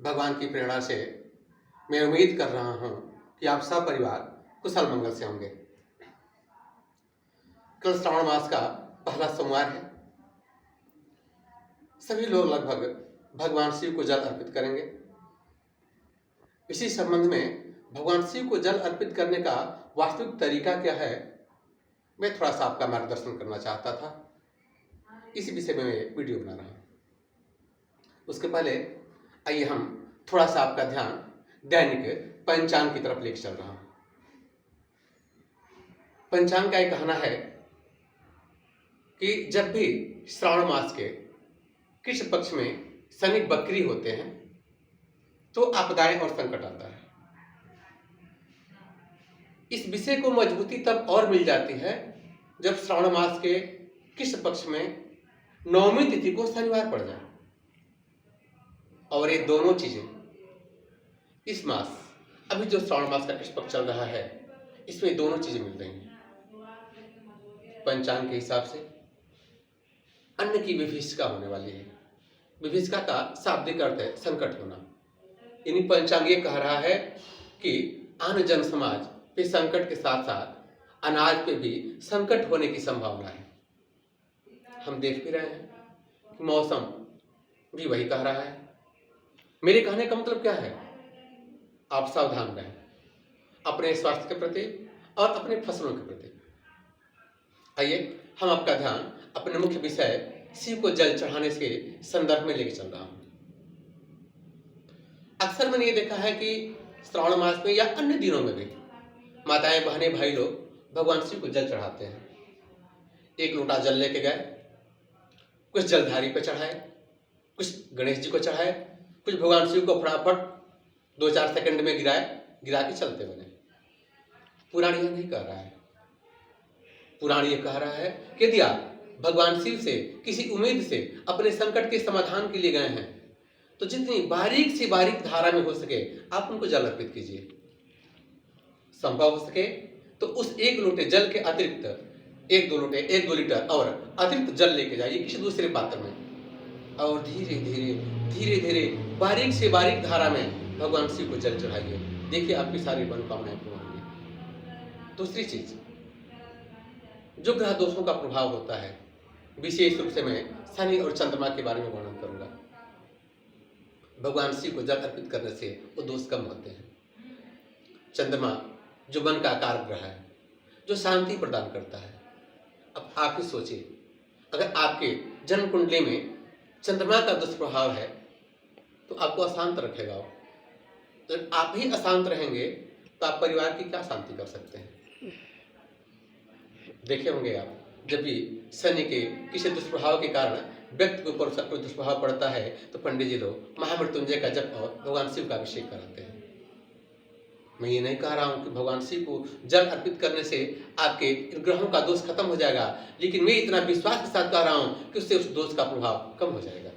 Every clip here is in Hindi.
भगवान की प्रेरणा से मैं उम्मीद कर रहा हूँ कि आप सब परिवार कुशल मंगल से होंगे। कल श्रावण मास का पहला सोमवार है। सभी लोग लगभग भगवान शिव को जल अर्पित करेंगे। इसी संबंध में भगवान शिव को जल अर्पित करने का वास्तविक तरीका क्या है, मैं थोड़ा सा आपका मार्गदर्शन करना चाहता था। इसी विषय में मैं वीडियो बना रहा हूँ। उसके पहले आइए हम थोड़ा सा आपका ध्यान दैनिक पंचांग की तरफ लेकर चल रहा हूँ। पंचांग का एक कहना है कि जब भी श्रावण मास के कृष्ण पक्ष में शनि बकरी होते हैं तो आपदाएं और संकट आता है। इस विषय को मजबूती तब और मिल जाती है जब श्रावण मास के कृष्ण पक्ष में नवमी तिथि को शनिवार पड़ जाए। और ये दोनों चीजें इस मास, अभी जो श्रावण मास का कृष्ण पक्ष चल रहा है, इसमें दोनों चीजें मिल रही हैं। पंचांग के हिसाब से अन्न की विभीषिका होने वाली है। विभीषिका का शाब्दिक अर्थ है संकट होना। यानी पंचांग ये कह रहा है कि अन्य जन समाज पे संकट के साथ साथ अनाज पे भी संकट होने की संभावना है। हम देख भी रहे हैं कि मौसम भी वही कह रहा है। मेरे कहने का मतलब क्या है, आप सावधान रहें अपने स्वास्थ्य के प्रति और अपने फसलों के प्रति। आइए हम आपका ध्यान अपने मुख्य विषय शिव को जल चढ़ाने के संदर्भ में लेके चल रहा हूं। अक्सर मैंने ये देखा है कि श्रावण मास में या अन्य दिनों में भी माताएं, बहनें, भाई लोग भगवान शिव को जल चढ़ाते हैं। एक लोटा जल लेके गए, कुछ जलधारी पे चढ़ाए, कुछ गणेश जी को चढ़ाए, कुछ भगवान शिव को फटाफट 2-4 सेकंड में गिरा के चलते बने। पुराण यह नहीं कह रहा है। पुराण यह कह रहा है कि यदि आप भगवान शिव से किसी उम्मीद से अपने संकट के समाधान के लिए गए हैं तो जितनी बारीक से बारीक धारा में हो सके आप उनको जल अर्पित कीजिए। संभव हो सके तो उस एक लोटे जल के अतिरिक्त 1-2 लोटे, 1-2 लीटर और अतिरिक्त जल लेके जाइए किसी दूसरे पात्र में और धीरे धीरे बारीक से बारीक धारा में भगवान शिव को जल चढ़ाइए। देखिए आपकी सारी मनोकामनाएं पूर्ण होंगी। दूसरी चीज, जो ग्रह दोषों का प्रभाव होता है, विशेष रूप से मैं शनि और चंद्रमा के बारे में वर्णन करूंगा। भगवान शिव को जल अर्पित करने से वो दोष कम होते हैं। चंद्रमा जो मन का कारक ग्रह है, जो शांति प्रदान करता है। अब आप ही सोचिए, अगर आपके जन्म कुंडली में चंद्रमा का दुष्प्रभाव है तो आपको अशांत रखेगा। तो आप ही अशांत रहेंगे तो आप परिवार की क्या शांति कर सकते हैं। देखे होंगे आप, जब भी शनि के किसी दुष्प्रभाव के कारण व्यक्ति के ऊपर कोई दुष्प्रभाव पड़ता है तो पंडित जी लोग महामृत्युंजय का जप और भगवान शिव का अभिषेक कराते हैं। मैं ये नहीं कह रहा हूं कि भगवान शिव को जल अर्पित करने से आपके इन ग्रहों का दोष खत्म हो जाएगा, लेकिन मैं इतना विश्वास के साथ कह रहा हूं कि उससे उस दोष का प्रभाव कम हो जाएगा।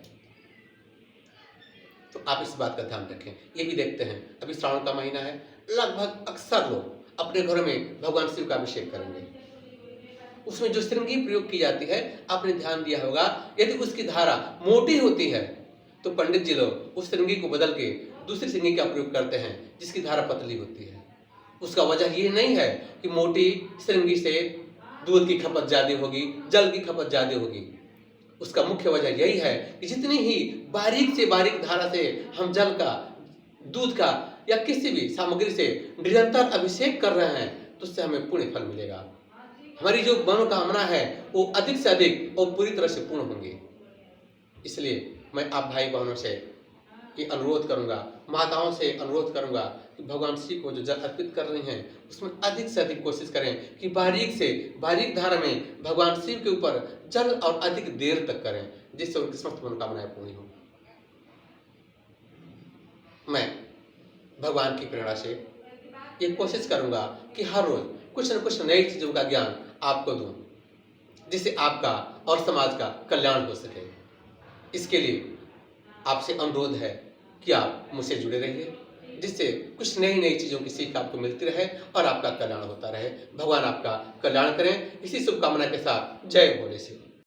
तो आप इस बात का ध्यान रखें। ये भी देखते हैं, अभी श्रावण का महीना है, लगभग अक्सर लोग अपने घरों में भगवान शिव का अभिषेक करेंगे। उसमें जो श्रृंगी प्रयोग की जाती है, आपने ध्यान दिया होगा, यदि उसकी धारा मोटी होती है तो पंडित जी लोग उस श्रृंगी को बदल के दूसरी श्रृंगी का प्रयोग करते हैं जिसकी धारा पतली होती है। उसका वजह ये नहीं है कि मोटी श्रृंगी से दूध की खपत ज्यादा होगी, जल की खपत ज्यादा होगी। उसका मुख्य वजह यही है कि जितनी ही बारीक से बारीक धारा से हम जल का, दूध का या किसी भी सामग्री से निरंतर अभिषेक कर रहे हैं तो उससे हमें पुण्य फल मिलेगा। हमारी जो मनोकामना है वो अधिक से अधिक और पूरी तरह से पूर्ण होंगी। इसलिए मैं आप भाई बहनों से ये अनुरोध करूंगा, माताओं से अनुरोध करूंगा कि भगवान शिव को जो जल अर्पित कर रही हैं उसमें अधिक से अधिक कोशिश करें कि बारीक से बारीक धारा में भगवान शिव के ऊपर जल और अधिक देर तक करें, जिससे उनकी समस्त मनोकामनाएं पूरी हों। मैं भगवान की प्रेरणा से ये कोशिश करूंगा कि हर रोज कुछ न कुछ नई चीजों का ज्ञान आपको दूं, जिससे आपका और समाज का कल्याण हो सके। इसके लिए आपसे अनुरोध है कि आप मुझसे जुड़े रहिए, जिससे कुछ नई नई चीजों की सीख आपको मिलती रहे और आपका कल्याण होता रहे। भगवान आपका कल्याण करें। इसी शुभकामना के साथ जय भोले शिव।